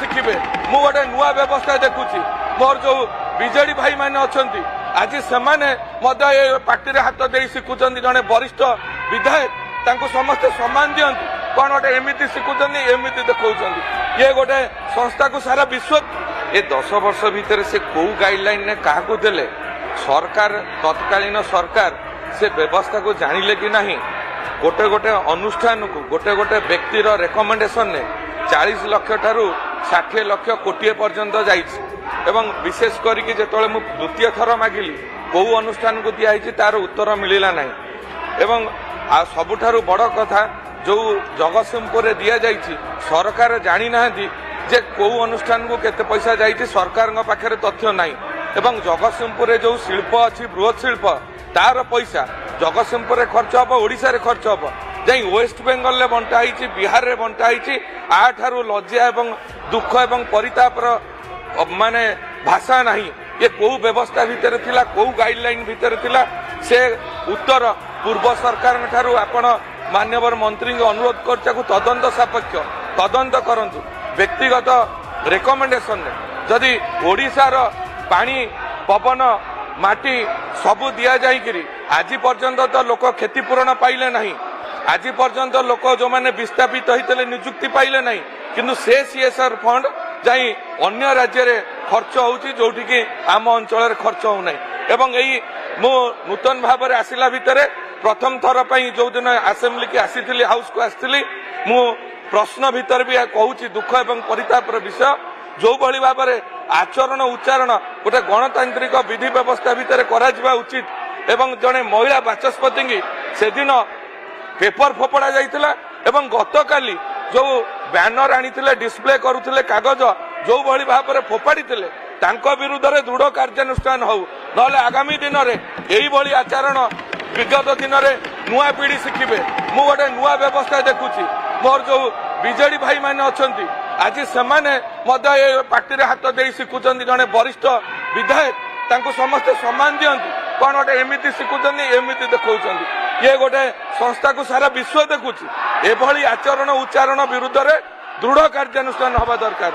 शिखिबे मु गोटे नुआ व्यवस्था देखुची मोर जो बीजेडी भाई माने अछंती आज सेमाने मध्य पार्टी रे हाथ दे शिखुचंती जने वरिष्ठ विधायक तांको समस्त सम्मान दियंती कौन गोटे एमती शिखुचंती एमती देखौचंती ये गोटे संस्था को सारा विश्व ए 10 वर्ष भितर से को गाइडलाइन ने काहा को देले सरकार तत्कालीन सरकार से व्यवस्था को जानिले कि नहीं गोटे गोटे अनुष्ठान को गोटे गोटे व्यक्तिर रेकमेंडेशन ने 40 लाख ठारू 60 लाख कोटी पर्यंत जाइछि एवं विशेष करके जेतले मु द्वितीय थर मागिली को अनुष्ठान को दिया तार उत्तर मिलला नहीं एवं सबुठारू बड़ कथा जो जगतसिंहपुर दिया जाइछि सरकार जानी नाहंती जे को अनुष्ठान को केते पैसा जाइछि सरकार पाखरे तथ्य नहीं एवं जगतसिंहपुर जो शिल्प अच्छी बृहत शिल्प तार पैसा जगतसिंहपुर खर्च हम ओडिशा रे खर्च हम जाई वेस्ट बेंगल रे बंटा होइछि बिहार रे बंटा होइछि आठारू लज्जा एवं दुख एवं परितापर माने भाषा नहीं ये को व्यवस्था भितर थिला को गाइडलाइन भितर थिला से उत्तर पूर्व सरकार ठारू आपण मान्यवर मंत्री अनुरोध करचाकू तदंत सापेक्ष तदंत करंतु व्यक्तिगत रेकमेंडेशन ने जदि ओडिशार पानी पवन माटी सबू दि जाइकरी आज पर्यंत तो लोक क्षतिपूरण पाइले नहीं आज पर्यंत लोक जो माने विस्थापित होते नियुक्ति पाइले नहीं किंतु से सीएसआर फंड जाई अन्य राज्य रे खर्च होउची जोठी कि आम अंचल रे खर्च हो नहीं एवं एई मो नूतन भाव रे आसिला भितरे प्रथम थर पई जो दिन असेंबली की आसीथिली हाउस को आसीथिली मु प्रश्न भितर भी कहूची दुख एवं परितापर विषय जो भली भाव में आचरण उच्चारण गोटे गणतांत्रिक विधि व्यवस्था भितर करा जिबा उचित एवं जड़े महिला बाचस्पति की से दिन पेपर फोपड़ा जाइथिला एवं गतकाली जो बैनर आनिथिले डिस्प्ले करुथिले कागज जो भली भाव में फोपाड़ी थिले तांको विरुद्ध रे दृढ़ कार्यानुष्ठान हो नले आगामी दिन रे एही भली आचरण विगत दिन रे नुआ पीढ़ी शिखिबे मु गोटे नुआ व्यवस्था देखुची मोर जो बीजेडी भाई माने अछंती आज सेमाने मध्य पार्टी रे हाथ दे शिखुचंती जने वरिष्ठ विधायक तांको समस्त सम्मान दियंती कौन गोटे एमती शिखुचंती एमती देखौचंती ये गोटे संस्था को सारा विश्व देखुची एभली आचरण उच्चारण विरुद्ध रे दृढ़ कार्यानुष्ठान हवा दरकार।